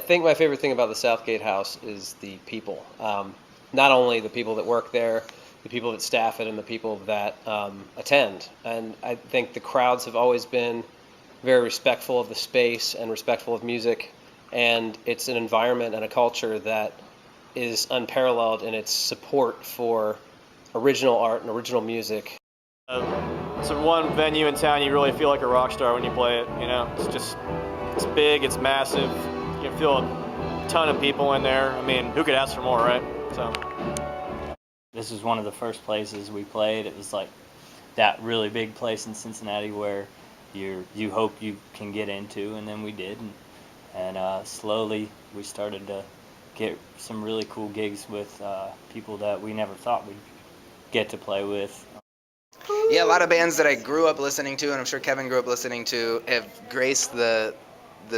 think my favorite thing about the Southgate House is the people. Not only the people that work there, the people that staff it, and the people that attend. And I think the crowds have always been very respectful of the space and respectful of music. And it's an environment and a culture that is unparalleled in its support for original art and original music. It's one venue in town you really feel like a rock star when you play it. You know, it's big, it's massive. You can feel a ton of people in there. I mean, who could ask for more, right? So this was one of the first places we played. It was like that really big place in Cincinnati where you hope you can get into, and then we did, and slowly we started to get some really cool gigs with people that we never thought we'd get to play with. Yeah, a lot of bands that I grew up listening to, and I'm sure Kevin grew up listening to, have graced the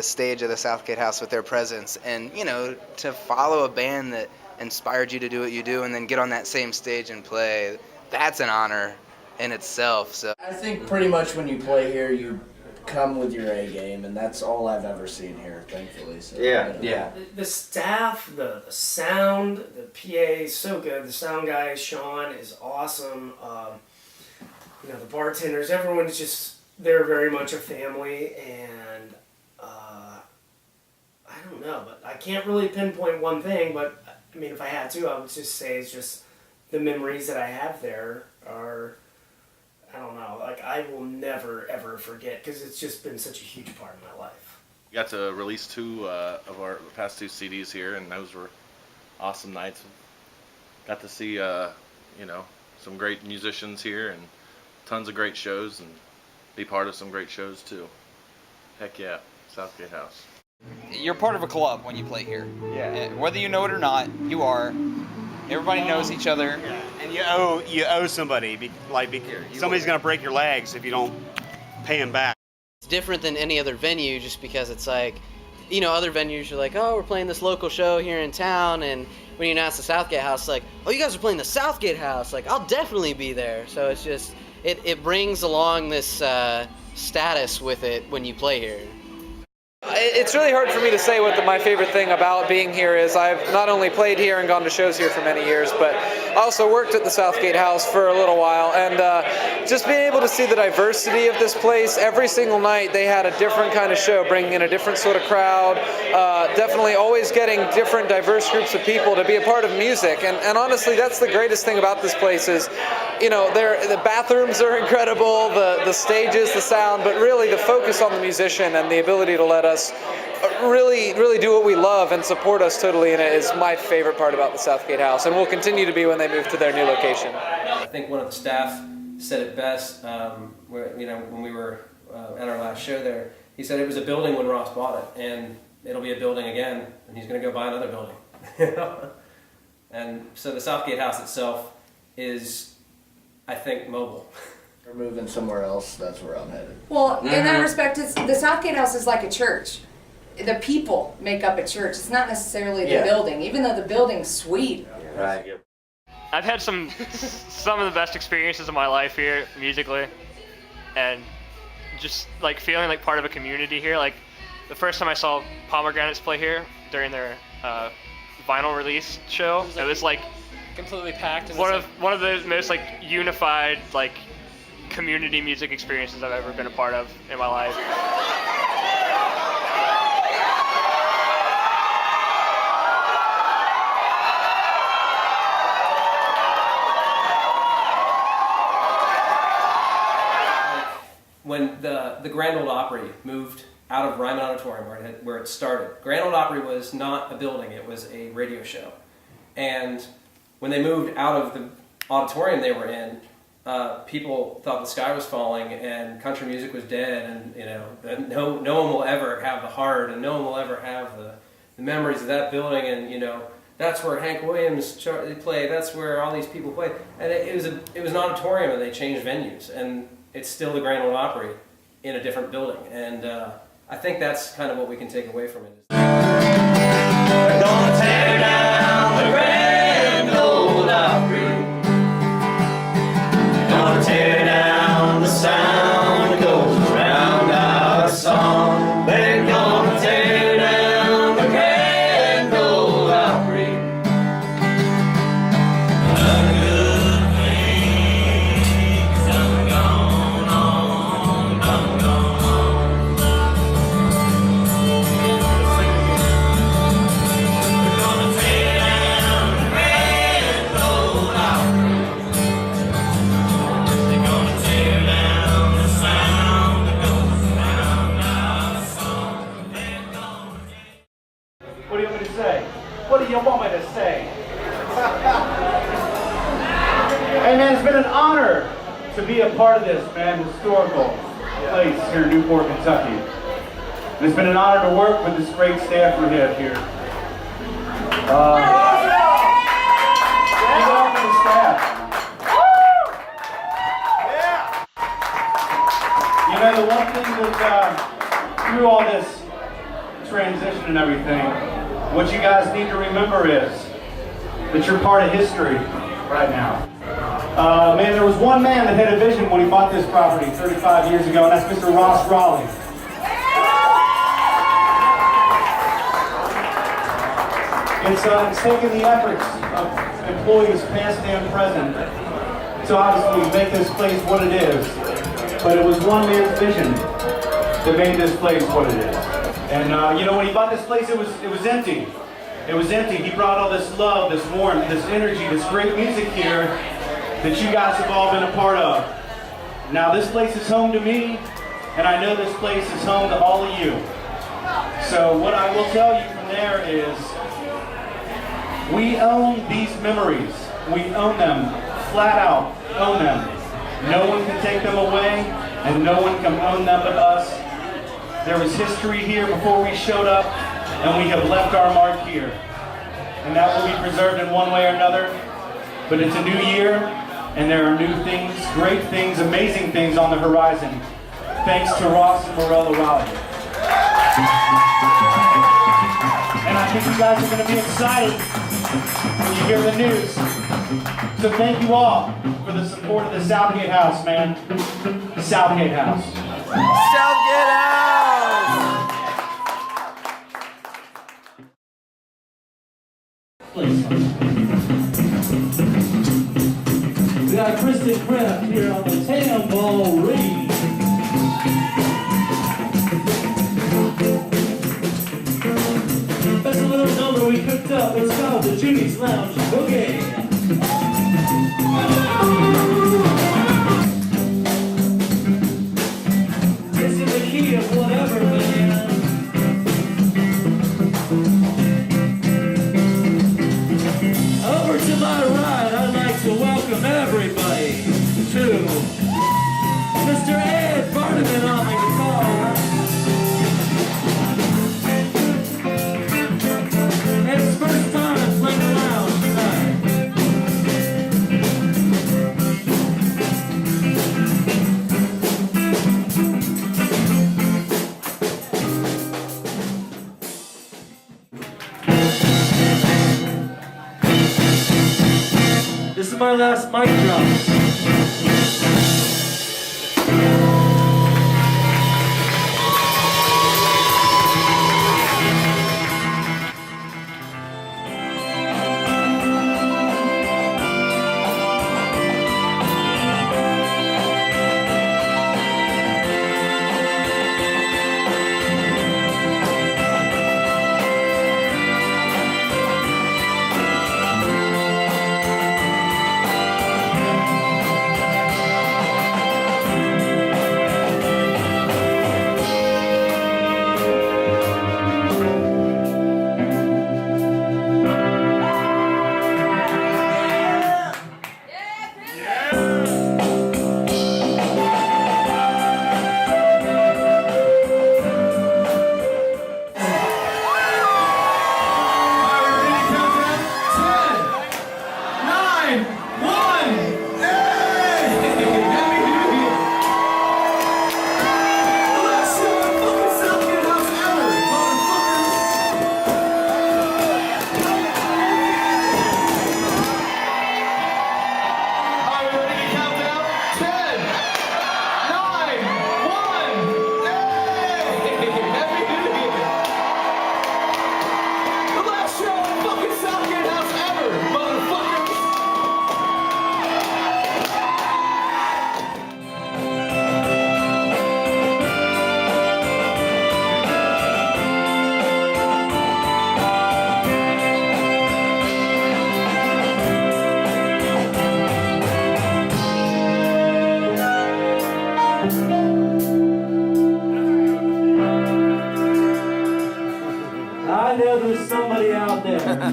stage of the Southgate House with their presence. And, you know, to follow a band that inspired you to do what you do and then get on that same stage and play, that's an honor in itself. So I think pretty much when you play here, you come with your A game, and that's all I've ever seen here, thankfully. So, yeah, you know. yeah. The staff, the sound, the PA is so good. The sound guy, Sean, is awesome. You know, the bartenders, everyone's just, they're very much a family, and I don't know, but I can't really pinpoint one thing, but I mean, if I had to, I would just say it's just the memories that I have there are, I don't know, like I will never ever forget, because it's just been such a huge part of my life. We got to release two of our past two CDs here, and those were awesome nights. Got to see, you know, some great musicians here and tons of great shows, and be part of some great shows too. Heck yeah, Southgate House. You're part of a club when you play here. Yeah. Whether you know it or not, you are. Everybody knows each other. Yeah. And you owe somebody. Somebody's going to break your legs if you don't pay them back. It's different than any other venue just because it's like, you know, other venues are like, oh, we're playing this local show here in town, and when you announce the Southgate House, like, oh, you guys are playing the Southgate House, like, I'll definitely be there. So it's just, it brings along this status with it when you play here. It's really hard for me to say what my favorite thing about being here is. I've not only played here and gone to shows here for many years, but I also worked at the Southgate House for a little while, and just being able to see the diversity of this place. Every single night they had a different kind of show, bringing in a different sort of crowd, definitely always getting different diverse groups of people to be a part of music, and honestly that's the greatest thing about this place is, you know, the bathrooms are incredible, the stages, the sound, but really the focus on the musician and the ability to let us really do what we love and support us totally in it is my favorite part about the Southgate House, and will continue to be when they move to their new location. I think one of the staff said it best, you know, when we were at our last show there. He said it was a building when Ross bought it, and it'll be a building again, and he's going to go buy another building. And so the Southgate House itself is, I think, mobile. We're moving somewhere else, that's where I'm headed. Well, in that respect, the Southgate House is like a church. The people make up a church. It's not necessarily the building, even though the building's sweet. Right. I've had some of the best experiences of my life here musically, and just like feeling like part of a community here. Like the first time I saw Pomegranates play here during their vinyl release show, it was like Completely packed. one of the most like unified like community music experiences I've ever been a part of in my life. When the Grand Ole Opry moved out of Ryman Auditorium where it started, Grand Ole Opry was not a building, it was a radio show. And when they moved out of the auditorium they were in, people thought the sky was falling and country music was dead, and you know that no one will ever have the heart, and no one will ever have the memories of that building, and you know that's where Hank Williams played, that's where all these people played, and it was an auditorium, and they changed venues, and it's still the Grand Ole Opry in a different building, and I think that's kind of what we can take away from it. We're gonna tear down the Grand Ole Opry. Gonna tear down the sound that goes around our song. They're gonna tear down the Grand something to say. Hey man, it's been an honor to be a part of this, man, historical place here in Newport, Kentucky. And it's been an honor to work with this great staff we have here. Give it up for the staff. You know, the one thing that through all this transition and everything, what you guys need to remember is that you're part of history right now. Man, there was one man that had a vision when he bought this property 35 years ago, and that's Mr. Ross Raleigh. It's taken the efforts of employees past and present to obviously make this place what it is. But it was one man's vision that made this place what it is. And you know, when he bought this place, it was empty. It was empty. He brought all this love, this warmth, this energy, this great music here that you guys have all been a part of. Now this place is home to me, and I know this place is home to all of you. So what I will tell you from there is, we own these memories. We own them, flat out, own them. No one can take them away, and no one can own them but us. There was history here before we showed up, and we have left our mark here. And that will be preserved in one way or another. But it's a new year, and there are new things, great things, amazing things on the horizon, thanks to Ross and Morella Raleigh. And I think you guys are going to be excited when you hear the news. So thank you all for the support of the Southgate House, man. The Southgate House. Southgate House! We got Kristen Kraft here on the tambourine. That's a little number we cooked up. It's called the Judy's Lounge Boogie. It's in the key of whatever, man. Over to my right, I'd like to welcome everybody to Mr. Ed Barneman on the guitar. It's his first time playing the lounge tonight. This is my last mic drop.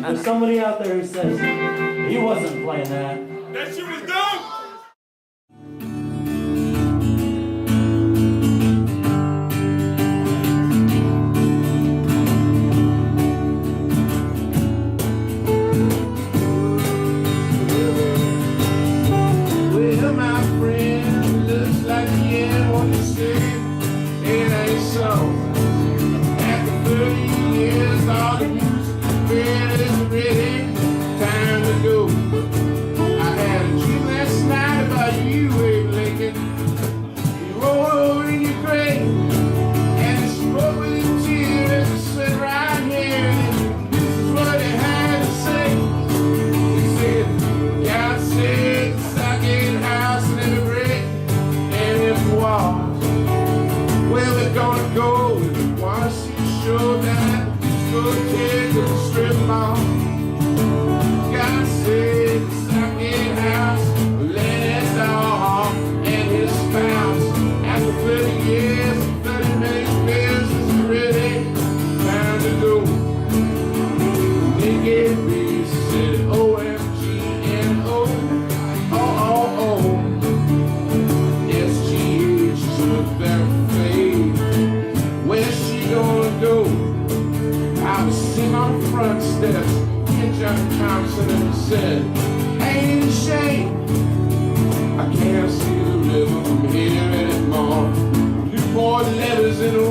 There's somebody out there who says he wasn't playing that. That shit was dope! Well, my friend, looks like the end what you said. It ain't so. After 30 years, all the music bed is ready. Time to go. I had a dream last night about you, Abe Lincoln. You rolled over in your grave, and you spoke with your tears as you sit right here. And this is what he had to say. He said, God said, Southgate House and every brick and every wall. Where we're gonna go if we wanna see a show that discotheque to the strip mall. God said, Southgate House, let us all and his spouse. After 30 years, 30 minutes, business is ready. Time to go. They gave me, said OMGNO. Oh. SGH took their fade. Where's she gonna go? I was sitting on the front steps in John Thompson and said, ain't it a shame? I can't see the river from here anymore. Newport letters in the